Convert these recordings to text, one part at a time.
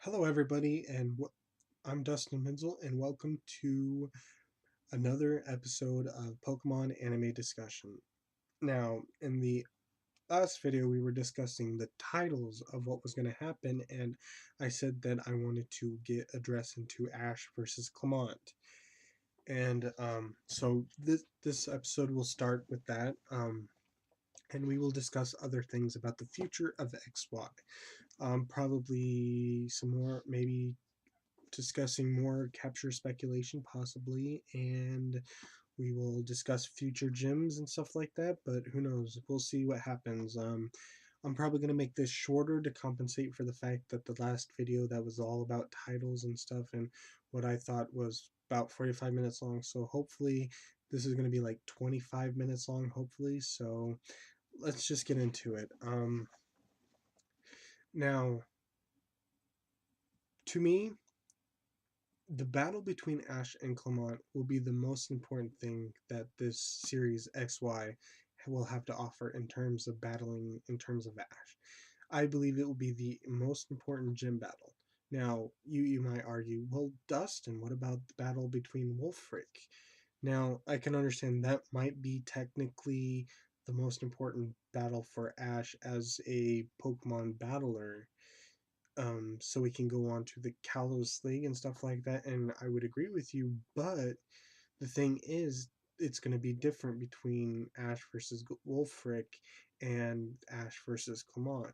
Hello, everybody, and I'm Dustin Benzel, and welcome to another episode of Pokemon Anime Discussion. Now, in the last video, we were discussing the titles of what was going to happen, and I said that I wanted to get addressed into Ash versus Clemont. And so this episode will start with that, and we will discuss other things about the future of XY. Probably some more, maybe discussing more capture speculation possibly, and we will discuss future gyms and stuff like that, but who knows, we'll see what happens. I'm probably going to make this shorter to compensate for the fact that the last video that was all about titles and stuff and what I thought was about 45 minutes long, so hopefully this is going to be like 25 minutes long, hopefully. So let's just get into it. Now, to me, the battle between Ash and Clemont will be the most important thing that this series XY will have to offer in terms of battling in terms of Ash. I believe it will be the most important gym battle. Now, you might argue, well, Dustin, what about the battle between Wulfric? Now, I can understand that might be technically the most important battle for Ash as a Pokemon battler, so we can go on to the Kalos League and stuff like that. And I would agree with you, but the thing is, it's going to be different between Ash versus Wulfric and Ash versus Clemont.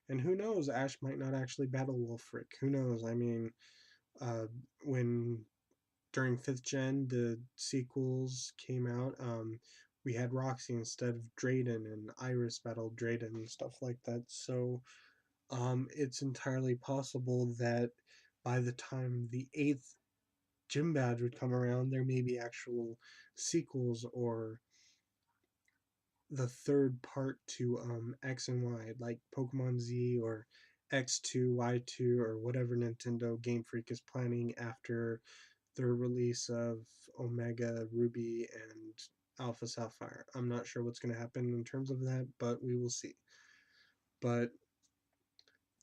And who knows, Ash might not actually battle Wulfric. Who knows? I mean, uh, when during 5th gen the sequels came out, we had Roxy instead of Drayden, and Iris battled Drayden and stuff like that. So it's entirely possible that by the time the 8th gym badge would come around, there may be actual sequels or the third part to X and Y, like Pokemon Z or X2, Y2, or whatever Nintendo Game Freak is planning after their release of Omega Ruby and Alpha Sapphire. I'm not sure what's going to happen in terms of that, but we will see. But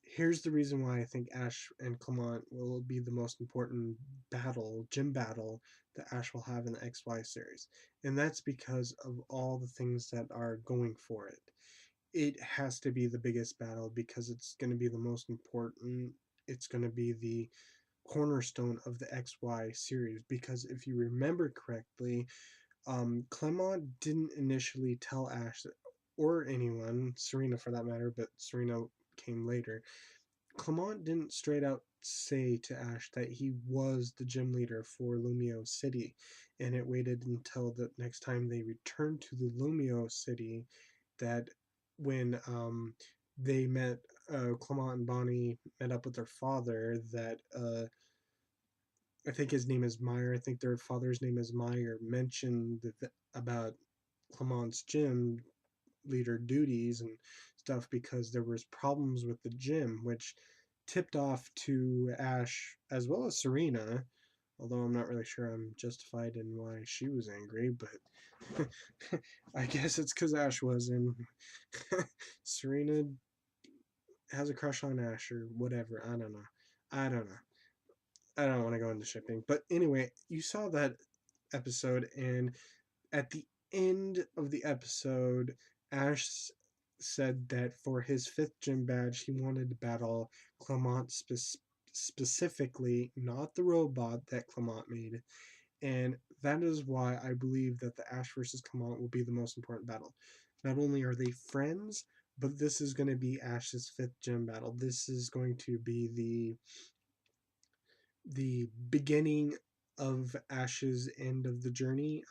here's the reason why I think Ash and Clemont will be the most important battle, gym battle, that Ash will have in the XY series. And that's because of all the things that are going for it. It has to be the biggest battle because it's going to be the most important. It's going to be the cornerstone of the XY series. Because if you remember correctly, Clemont didn't initially tell Ash, or anyone, Serena for that matter, but Serena came later. Clemont didn't straight out say to Ash that he was the gym leader for Lumio City, and it waited until the next time they returned to the Lumio City that when they met, Clemont and Bonnie met up with their father, that I think his name is Meyer, I think their father's name is Meyer, mentioned about Clemont's gym leader duties and stuff because there was problems with the gym, which tipped off to Ash as well as Serena, although I'm not really sure I'm justified in why she was angry, but I guess it's because Ash was, and Serena has a crush on Ash or whatever. I don't know. I don't know. I don't want to go into shipping. But anyway, you saw that episode, and at the end of the episode, Ash said that for his 5th gym badge, he wanted to battle Clemont specifically, not the robot that Clemont made. And that is why I believe that the Ash versus Clemont will be the most important battle. Not only are they friends, but this is going to be Ash's 5th gym battle. This is going to be the beginning of Ash's end of the journey.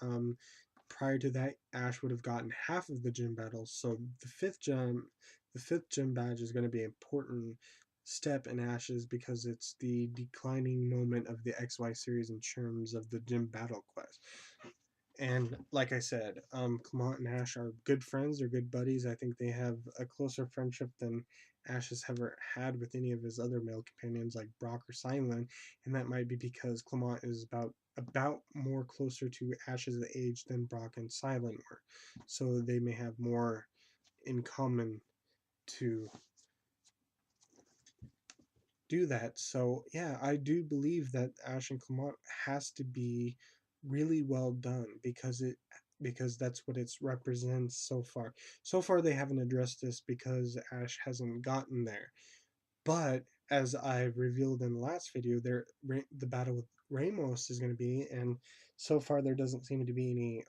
Prior to that, Ash would have gotten half of the gym battles. So the 5th gym badge is going to be an important step in Ash's because it's the declining moment of the XY series in terms of the gym battle quest. And like I said, Clement and Ash are good friends. They're good buddies. I think they have a closer friendship than Ash has ever had with any of his other male companions like Brock or Simon, and that might be because Clement is about more closer to Ash's age than Brock and Silent were. So they may have more in common to do that. So yeah, I do believe that Ash and Clement has to be really well done because that's what it represents so far. So far they haven't addressed this because Ash hasn't gotten there. But as I've revealed in the last video, the battle with Ramos is going to be, and so far there doesn't seem to be any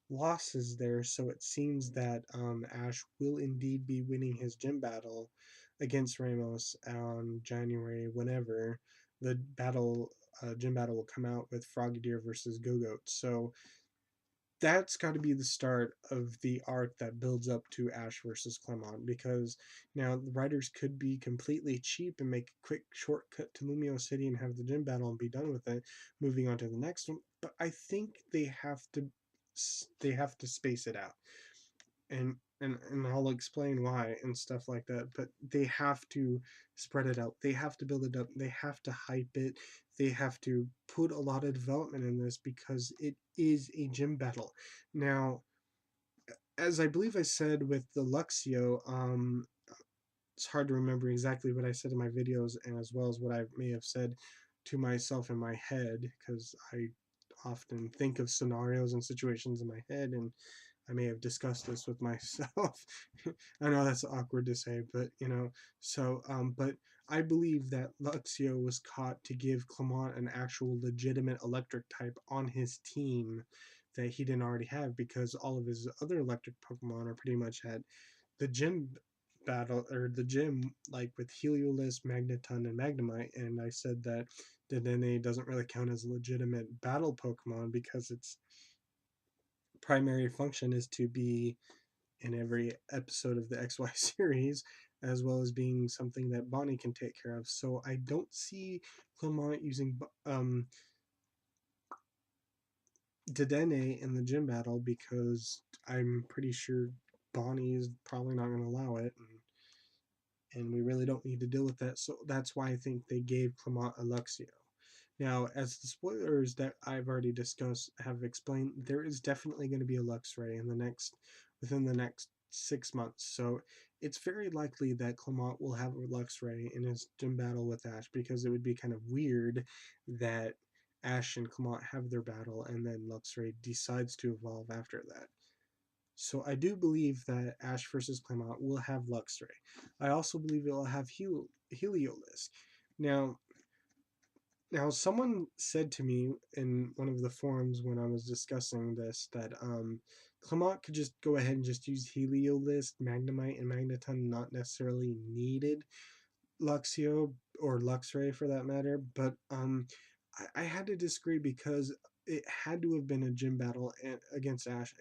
losses there, so it seems that Ash will indeed be winning his gym battle against Ramos on January, whenever the gym battle will come out with Frogadier versus Go-Goat. So that's got to be the start of the arc that builds up to Ash versus Clemont, because now the writers could be completely cheap and make a quick shortcut to Lumio City and have the gym battle and be done with it, moving on to the next one. But I think they have to space it out, and I'll explain why and stuff like that. But they have to spread it out. They have to build it up. They have to hype it. They have to put a lot of development in this because it is a gym battle. Now, as I believe I said with the Luxio, it's hard to remember exactly what I said in my videos, and as well as what I may have said to myself in my head, because I often think of scenarios and situations in my head, and I may have discussed this with myself. I know that's awkward to say, but but I believe that Luxio was caught to give Clement an actual legitimate electric type on his team that he didn't already have, because all of his other electric Pokemon are pretty much at the gym battle, or the gym, like with Heliolisk, Magneton, and Magnemite. And I said that Dedenne doesn't really count as a legitimate battle Pokemon because its primary function is to be in every episode of the XY series, as well as being something that Bonnie can take care of. So I don't see Clement using Dedenne in the gym battle, because I'm pretty sure Bonnie is probably not going to allow it, and we really don't need to deal with that. So that's why I think they gave Clement a Luxio. Now, as the spoilers that I've already discussed have explained, there is definitely going to be a Luxray within the next 6 months. So it's very likely that Clement will have a Luxray in his gym battle with Ash, because it would be kind of weird that Ash and Clement have their battle and then Luxray decides to evolve after that. So I do believe that Ash versus Clemont will have Luxray. I also believe it will have Heliolisk. Now, someone said to me in one of the forums when I was discussing this that Clement could just go ahead and just use Heliolisk, Magnemite, and Magneton, not necessarily needed Luxio or Luxray for that matter. But I had to disagree, because it had to have been a gym battle against Ash,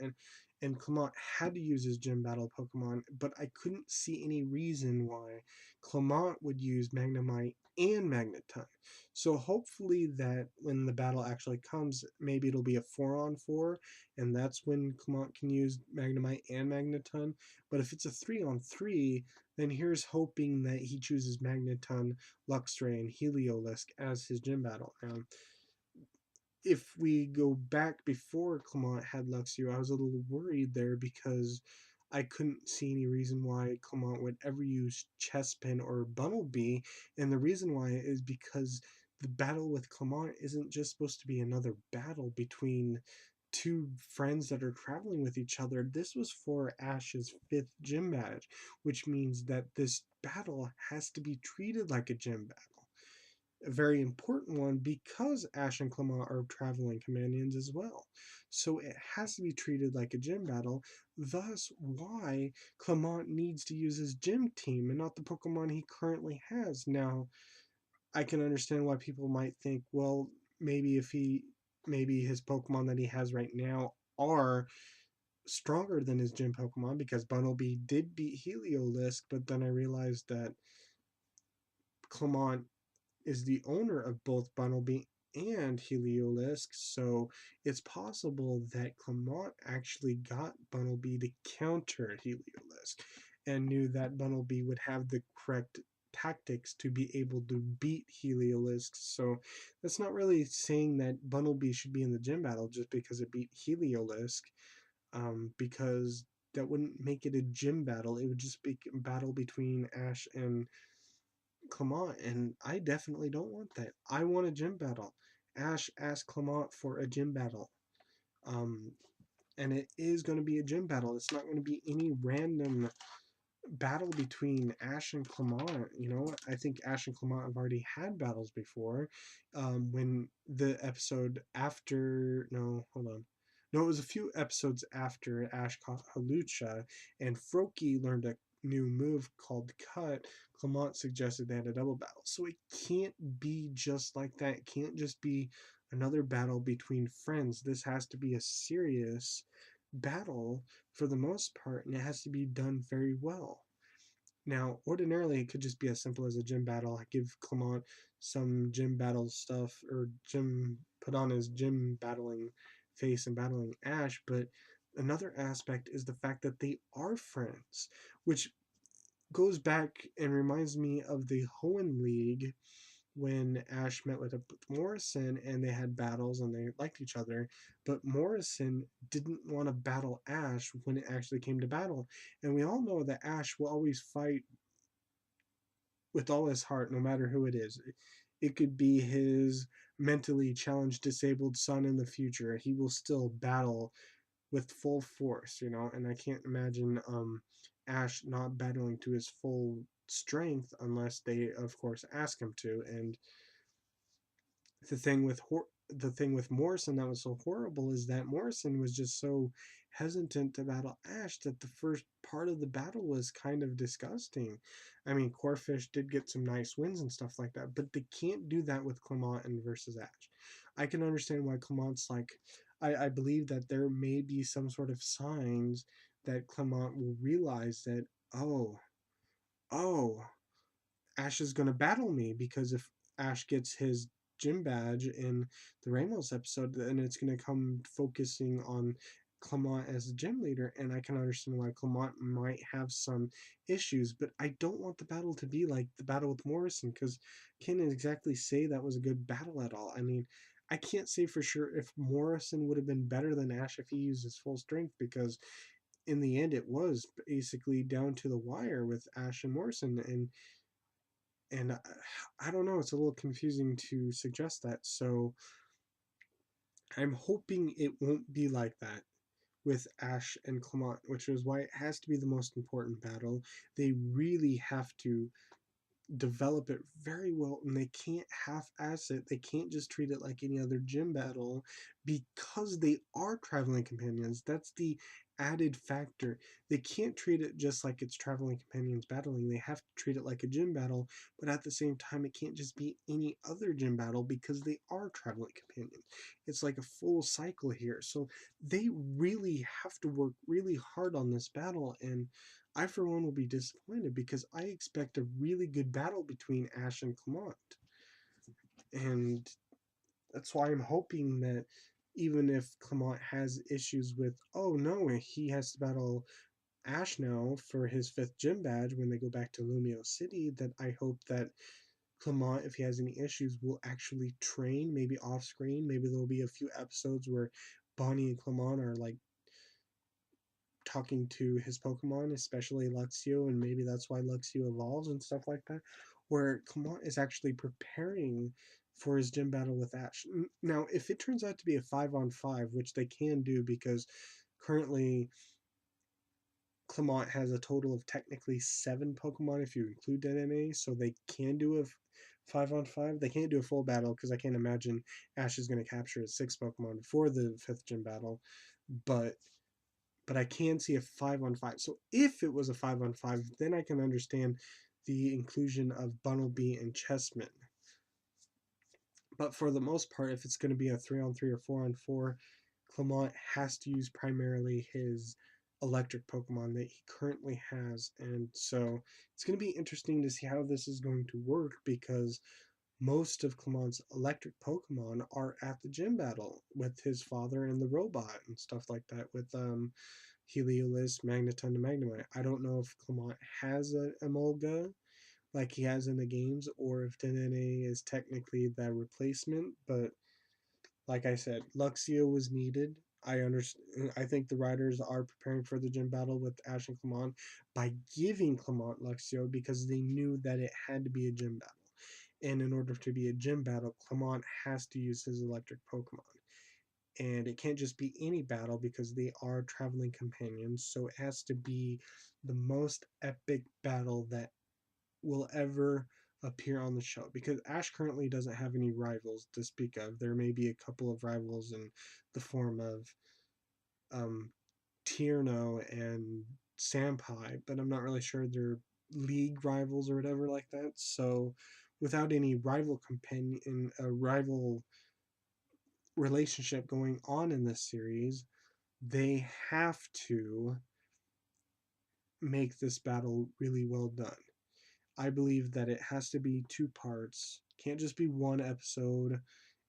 and Clement had to use his gym battle Pokemon, but I couldn't see any reason why Clement would use Magnemite and Magneton. So hopefully that when the battle actually comes, maybe it'll be a 4-on-4, and that's when Clement can use Magnemite and Magneton. But if it's a 3-on-3, then here's hoping that he chooses Magneton, Luxray, and Heliolisk as his gym battle. If we go back before Clement had Luxio, I was a little worried there, because I couldn't see any reason why Clement would ever use Chespin or Bumblebee. And the reason why is because the battle with Clement isn't just supposed to be another battle between two friends that are traveling with each other. This was for Ash's 5th gym badge, which means that this battle has to be treated like a gym battle, a very important one, because Ash and Clement are traveling companions as well. So it has to be treated like a gym battle, thus why Clement needs to use his gym team and not the Pokemon he currently has. Now, I can understand why people might think, well, maybe his Pokemon that he has right now are stronger than his gym Pokemon, because Bunnelby did beat Heliolisk, but then I realized that Clement is the owner of both Bunnelby and Heliolisk, so it's possible that Clement actually got Bunnelby to counter Heliolisk and knew that Bunnelby would have the correct tactics to be able to beat Heliolisk. So that's not really saying that Bunnelby should be in the gym battle just because it beat Heliolisk, because that wouldn't make it a gym battle. It would just be a battle between Ash and Clement, and I definitely don't want that. I want a gym battle. Ash asked Clement for a gym battle. Um, and it is going to be a gym battle. It's not going to be any random battle between Ash and Clement. You know, I think Ash and Clement have already had battles before. When the episode after, no, hold on. No, it was a few episodes after Ash caught Halucha and Froakie learned a new move called Cut. Clement suggested they had a double battle. So it can't be just like that. It can't just be another battle between friends. This has to be a serious battle for the most part, and it has to be done very well. Now, ordinarily, it could just be as simple as a gym battle. I give Clement some gym battle stuff, or gym put on his gym battling face and battling Ash. But another aspect is the fact that they are friends, which goes back and reminds me of the Hoenn League when Ash met with Morrison and they had battles and they liked each other, but Morrison didn't want to battle Ash when it actually came to battle. And we all know that Ash will always fight with all his heart, no matter who it is. It could be his mentally challenged, disabled son in the future. He will still battle with full force, you know, and I can't imagine Ash not battling to his full strength unless they, of course, ask him to. And the thing with the thing with Morrison that was so horrible is that Morrison was just so hesitant to battle Ash that the first part of the battle was kind of disgusting. I mean, Corfish did get some nice wins and stuff like that, but they can't do that with Clement and versus Ash. I can understand why Clement's like, I believe that there may be some sort of signs that Clement will realize that, oh, Ash is going to battle me, because if Ash gets his gym badge in the Ramos episode, then it's going to come focusing on Clement as the gym leader, and I can understand why Clement might have some issues, but I don't want the battle to be like the battle with Morrison, because can't exactly say that was a good battle at all. I mean, I can't say for sure if Morrison would have been better than Ash if he used his full strength, because in the end it was basically down to the wire with Ash and Morrison, and I don't know, it's a little confusing to suggest that. So I'm hoping it won't be like that with Ash and Clement, which is why it has to be the most important battle. They really have to develop it very well, and they can't half-ass it. They can't just treat it like any other gym battle, because they are traveling companions. That's the added factor. They can't treat it just like it's traveling companions battling. They have to treat it like a gym battle, but at the same time it can't just be any other gym battle, because they are traveling companions. It's like a full cycle here. So they really have to work really hard on this battle, and I, for one, will be disappointed, because I expect a really good battle between Ash and Clement. And that's why I'm hoping that even if Clement has issues with, oh no, he has to battle Ash now for his 5th gym badge when they go back to Lumio City, that I hope that Clement, if he has any issues, will actually train, maybe off screen. Maybe there'll be a few episodes where Bonnie and Clement are like talking to his Pokemon, especially Luxio, and maybe that's why Luxio evolves and stuff like that, where Clement is actually preparing for his gym battle with Ash. Now, if it turns out to be a 5-on-5, which they can do, because currently Clement has a total of technically 7 Pokemon if you include Dedenne, so they can do a 5-on-5. They can't do a full battle, because I can't imagine Ash is going to capture his 6 Pokemon before the 5th gym battle, but I can see a 5-on-5. So if it was a 5-on-5, then I can understand the inclusion of Bunnelby and Chessman. But for the most part, if it's going to be a 3-on-3 or 4-on-4, Clement has to use primarily his electric Pokemon that he currently has. And so it's going to be interesting to see how this is going to work, because most of Clement's electric Pokemon are at the gym battle with his father and the robot and stuff like that, with Heliolisk, Magneton, and Magnemite. I don't know if Clement has an Emolga like he has in the games, or if Dedenne is technically the replacement, but like I said, Luxio was needed. I understand. I think the writers are preparing for the gym battle with Ash and Clemont by giving Clemont Luxio because they knew that it had to be a gym battle. And in order to be a gym battle, Clemont has to use his electric Pokemon. And it can't just be any battle because they are traveling companions. So it has to be the most epic battle that will ever appear on the show, because Ash currently doesn't have any rivals to speak of. There may be a couple of rivals in the form of um, Tierno and Sampai, but I'm not really sure they're league rivals or whatever like that. So without any rival companion, a rival relationship going on in this series, they have to make this battle really well done. I believe that it has to be two parts. Can't just be one episode.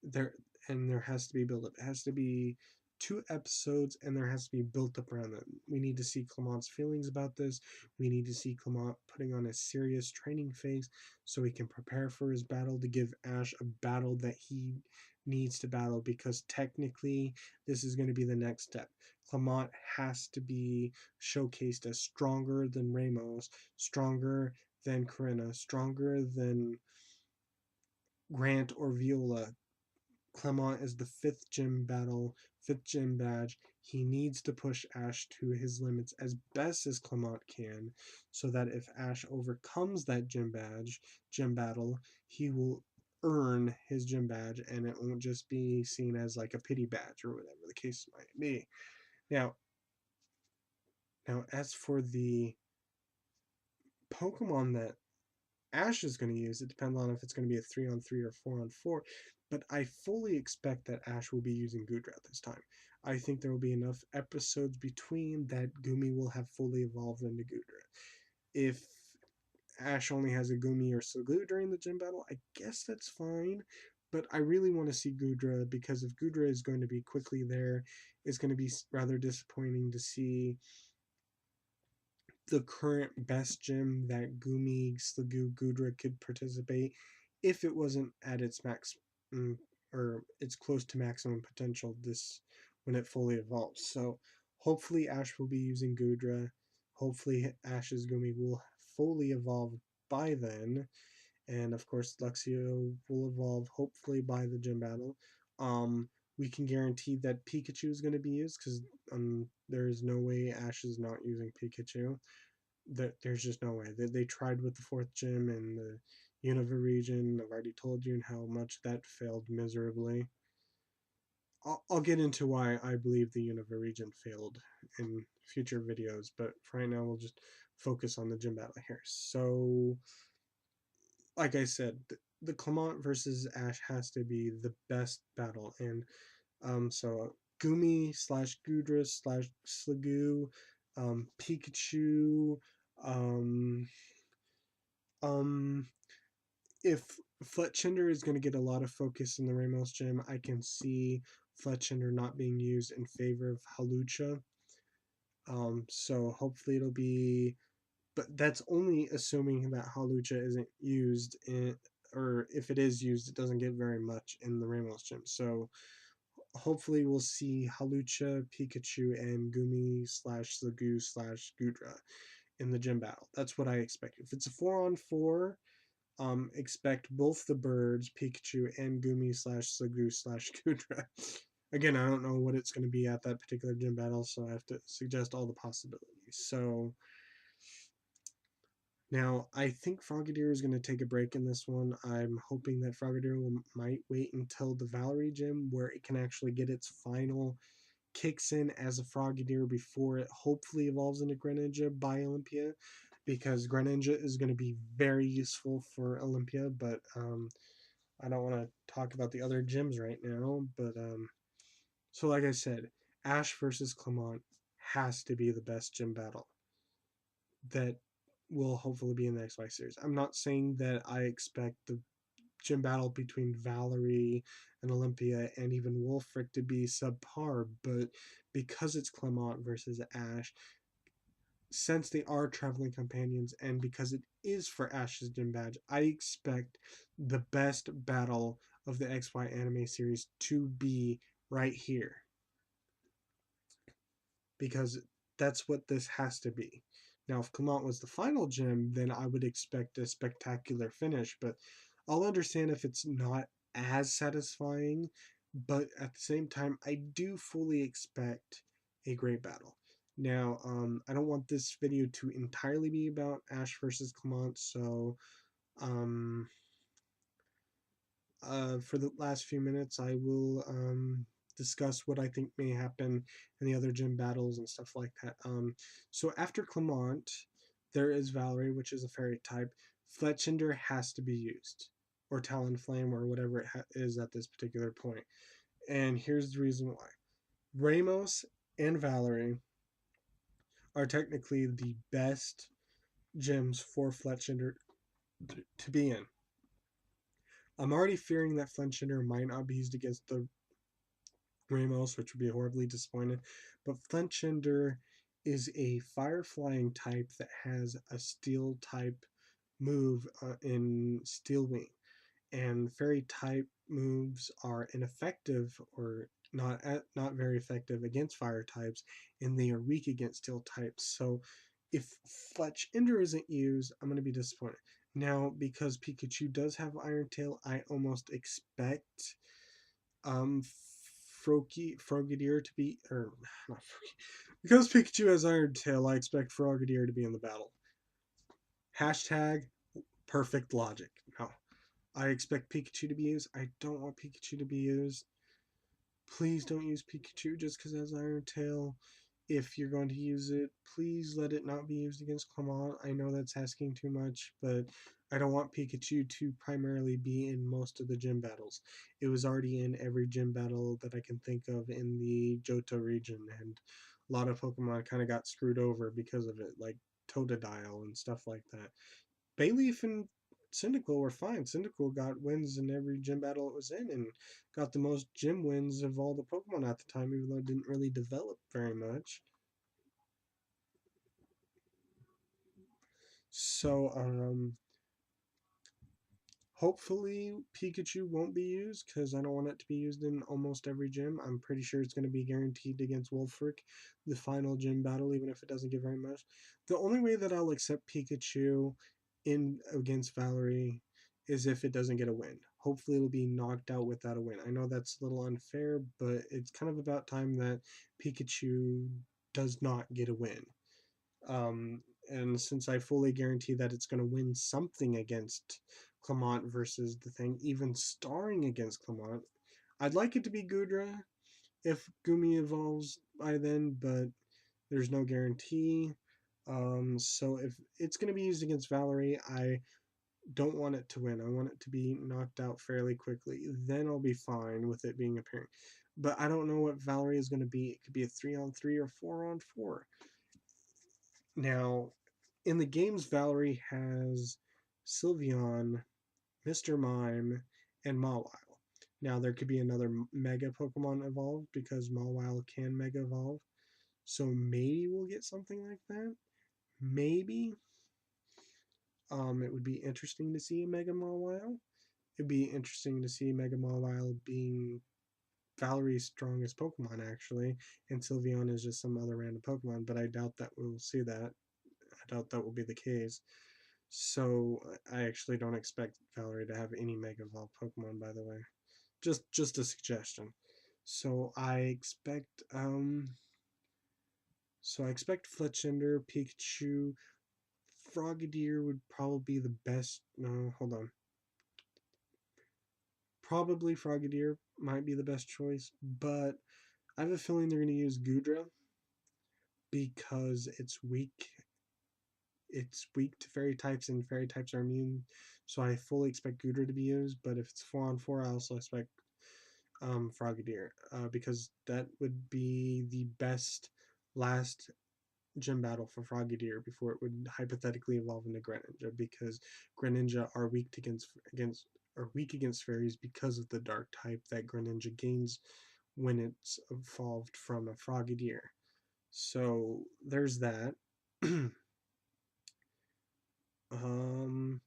There and there has to be build up. It has to be two episodes and there has to be built up around it. We need to see Clement's feelings about this. We need to see Clement putting on a serious training phase so he can prepare for his battle, to give Ash a battle that he needs to battle, because technically this is going to be the next step. Clement has to be showcased as stronger than Ramos, stronger than Corinna, stronger than Grant or Viola. Clement is the fifth gym badge. He needs to push Ash to his limits as best as Clement can, so that if Ash overcomes that gym battle, he will earn his gym badge and it won't just be seen as like a pity badge or whatever the case might be. Now, as for the Pokemon that Ash is going to use, it depends on if it's going to be a 3-on-3 or 4-on-4. But I fully expect that Ash will be using Goodra this time. I think there will be enough episodes between that Gumi will have fully evolved into Goodra. If Ash only has a Gumi or Sliggoo during the gym battle, I guess that's fine. But I really want to see Goodra, because if Goodra is going to be quickly there, it's going to be rather disappointing to see the current best gym that Gumi, Sliggoo, Gudra could participate if it wasn't at its max, mm, or it's close to maximum potential this when it fully evolves. So hopefully Ash will be using Gudra. Hopefully Ash's Gumi will fully evolve by then. And of course Luxio will evolve hopefully by the gym battle. We can guarantee that Pikachu is going to be used, because there is no way Ash is not using Pikachu. There's just no way. They tried with the fourth gym in the Unova region. I've already told you how much that failed miserably. I'll get into why I believe the Unova region failed in future videos, but for right now we'll just focus on the gym battle here. So, like I said, the Clement versus Ash has to be the best battle, and so Gumi slash Gudra slash Sliggoo, Pikachu, um, um, if Fletchinder is going to get a lot of focus in the Ramos gym, I can see Fletchinder not being used in favor of Halucha. So hopefully it'll be, but that's only assuming that Halucha isn't used in, or if it is used, it doesn't get very much in the Ramos gym. So hopefully we'll see Halucha, Pikachu, and Gumi slash Sliggoo slash Gudra in the gym battle. That's what I expect. If it's a 4-on-4, expect both the birds, Pikachu and Gumi slash Sliggoo slash Gudra. Again, I don't know what it's going to be at that particular gym battle, so I have to suggest all the possibilities. So now I think Frogadier is going to take a break in this one. I'm hoping that Frogadier might wait until the Valerie gym, where it can actually get its final kicks in as a Frogadier before it hopefully evolves into Greninja by Olympia, because Greninja is going to be very useful for Olympia, but I don't want to talk about the other gyms right now. But so like I said, Ash versus Clemont has to be the best gym battle that will hopefully be in the XY series. I'm not saying that I expect the gym battle between Valerie and Olympia and even Wulfric to be subpar, but because it's Clemont versus Ash, since they are traveling companions and because it is for Ash's gym badge, I expect the best battle of the XY anime series to be right here. because that's what this has to be. Now, if Clemont was the final gym, then I would expect a spectacular finish, but I'll understand if it's not as satisfying, but at the same time, I do fully expect a great battle. Now, I don't want this video to entirely be about Ash versus Clemont, so um, for the last few minutes, I will discuss what I think may happen in the other gym battles and stuff like that. So after Clemont, there is Valerie, which is a fairy type. Fletchinder has to be used, or Talonflame, or whatever it is at this particular point. And here's the reason why. Ramos and Valerie are technically the best gyms for Fletchinder to be in. I'm already fearing that Fletchinder might not be used against the Ramos, which would be horribly disappointed. But Fletchinder is a fire flying type that has a steel type move in Steel Wing. And fairy type moves are ineffective or not very effective against fire types, and they are weak against steel types. So if Fletchinder isn't used, I'm going to be disappointed. Now, because Pikachu does have Iron Tail, I almost expect um Frogadier to be, or not Frogadier. Because Pikachu has Iron Tail, I expect Frogadier to be in the battle. Hashtag perfect logic. No. I expect Pikachu to be used. I don't want Pikachu to be used. Please don't use Pikachu just because it has Iron Tail. If you're going to use it, please let it not be used against Clemont. I know that's asking too much, but I don't want Pikachu to primarily be in most of the gym battles. It was already in every gym battle that I can think of in the Johto region, and a lot of Pokemon kind of got screwed over because of it, like Totodile and stuff like that. Bayleaf and Cyndaquil were fine. Cyndaquil got wins in every gym battle it was in and got the most gym wins of all the Pokemon at the time, even though it didn't really develop very much. So, hopefully Pikachu won't be used because I don't want it to be used in almost every gym. I'm pretty sure it's going to be guaranteed against Wulfric, the final gym battle, even if it doesn't get very much. The only way that I'll accept Pikachu in against Valerie is if it doesn't get a win. Hopefully it'll be knocked out without a win. I know that's a little unfair, but it's kind of about time that Pikachu does not get a win. And since I fully guarantee that it's going to win something against Clemont versus the thing, even starring against Clemont, I'd like it to be Goodra if Gumi evolves by then, but there's no guarantee. So if it's going to be used against Valerie, I don't want it to win. I want it to be knocked out fairly quickly. Then I'll be fine with it being apparent. But I don't know what Valerie is going to be. It could be a 3-on-3 or 4-on-4. Now, in the games, Valerie has Sylveon, Mr. Mime, and Mawile. Now, there could be another Mega Pokemon evolved because Mawile can Mega Evolve. So maybe we'll get something like that. Maybe. It would be interesting to see a Mega Mawile. It'd be interesting to see Mega Mawile being Valerie's strongest Pokemon, actually, and Sylveon is just some other random Pokemon, but I doubt that we'll see that. I doubt that will be the case. So I actually don't expect Valerie to have any Mega Evolved Pokemon, by the way. Just a suggestion. So I expect Fletchinder, Pikachu, Frogadier would probably be the best. No, hold on. Probably Frogadier might be the best choice, but I have a feeling they're going to use Goodra because it's weak to fairy types, and fairy types are immune. So I fully expect Goodra to be used, but if it's 4-on-4, I also expect Frogadier, because that would be the best last gym battle for Frogadier before it would hypothetically evolve into Greninja, because Greninja are weak against fairies because of the dark type that Greninja gains when it's evolved from a Frogadier. So there's that. um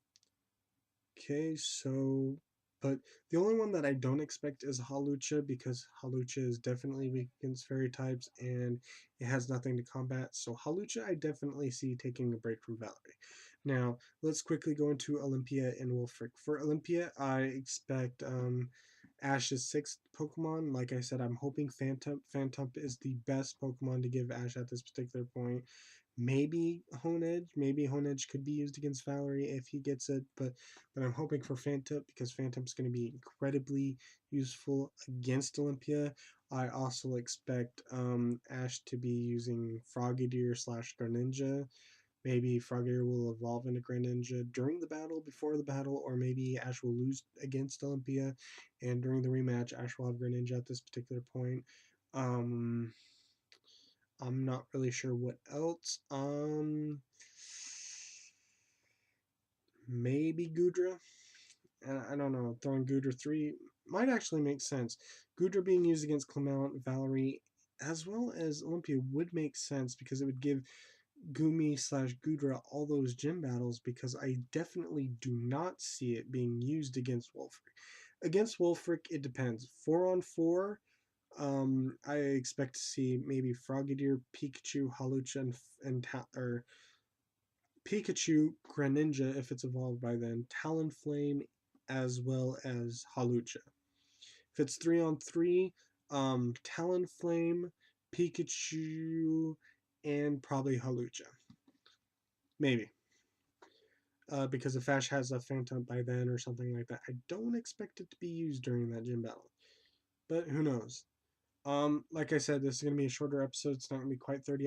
Okay, so But the only one that I don't expect is Hawlucha, because Hawlucha is definitely weak against fairy types and it has nothing to combat. So Hawlucha I definitely see taking a break from Valerie. Now, let's quickly go into Olympia and Wulfric. For Olympia, I expect Ash's sixth Pokemon. Like I said, I'm hoping Phantump. Phantump is the best Pokemon to give Ash at this particular point. Maybe Honedge. Maybe Honedge could be used against Valerie if he gets it, but I'm hoping for Phantump, because Phantump's going to be incredibly useful against Olympia. I also expect Ash to be using Frogadier slash Greninja. Maybe Frogadier will evolve into Greninja during the battle, before the battle, or maybe Ash will lose against Olympia, and during the rematch, Ash will have Greninja at this particular point. Um, I'm not really sure what else. Maybe Gudra. I don't know. Throwing Gudra 3 might actually make sense. Gudra being used against Clemont, Valerie, as well as Olympia would make sense, because it would give Gumi slash Gudra all those gym battles, because I definitely do not see it being used against Wulfric. Against Wulfric, it depends. 4-on-4, I expect to see maybe Frogadier, Pikachu, Hawlucha, or Pikachu, Greninja if it's evolved by then, Talonflame, as well as Hawlucha. If it's 3-on-3, Talonflame, Pikachu, and probably Hawlucha. Maybe. Because if Ash has a Phantom by then or something like that, I don't expect it to be used during that gym battle. But who knows? Like I said, this is gonna be a shorter episode. It's not gonna be quite 30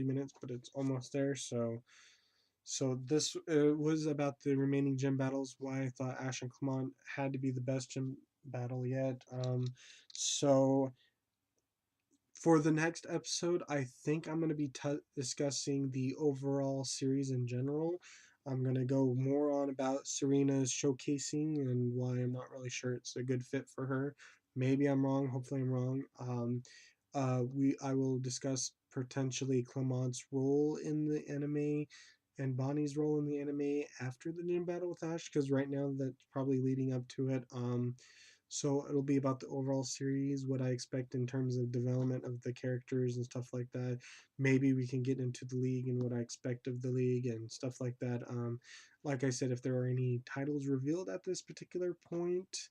minutes, but it's almost there. So this was about the remaining gym battles. Why I thought Ash and Clemont had to be the best gym battle yet. So for the next episode, I think I'm going to be discussing the overall series in general. I'm going to go more on about Serena's showcasing and why I'm not really sure it's a good fit for her. Maybe I'm wrong. Hopefully, I'm wrong. I will discuss potentially Clemont's role in the anime and Bonnie's role in the anime after the gym battle with Ash, because right now that's probably leading up to it. So it'll be about the overall series, what I expect in terms of development of the characters and stuff like that. Maybe we can get into the league and what I expect of the league and stuff like that. Like I said, if there are any titles revealed at this particular point,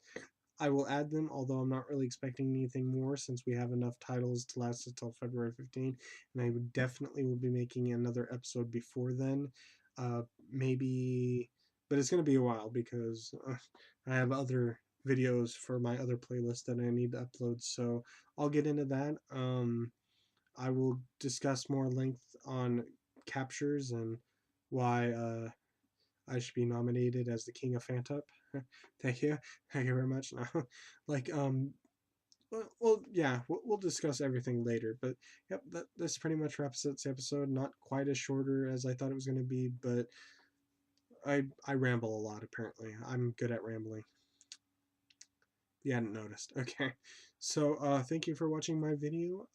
I will add them, although I'm not really expecting anything more, since we have enough titles to last until February 15th, and I would definitely will be making another episode before then. Uh, Maybe, but it's going to be a while, because I have other videos for my other playlist that I need to upload, so I'll get into that. I will discuss more length on captures and why I should be nominated as the King of Phantump. Thank you. Thank you very much. No, like, well, yeah, we'll discuss everything later. But yep, this pretty much wraps up this episode. Not quite as shorter as I thought it was going to be, but I ramble a lot. Apparently, I'm good at rambling. You hadn't noticed. Okay, so thank you for watching my video.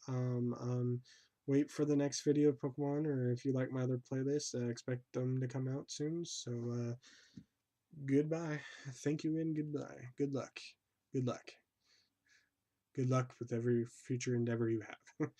Wait for the next video of Pokemon, or if you like my other playlists, expect them to come out soon. So goodbye. Thank you and goodbye. Good luck. Good luck. Good luck with every future endeavor you have.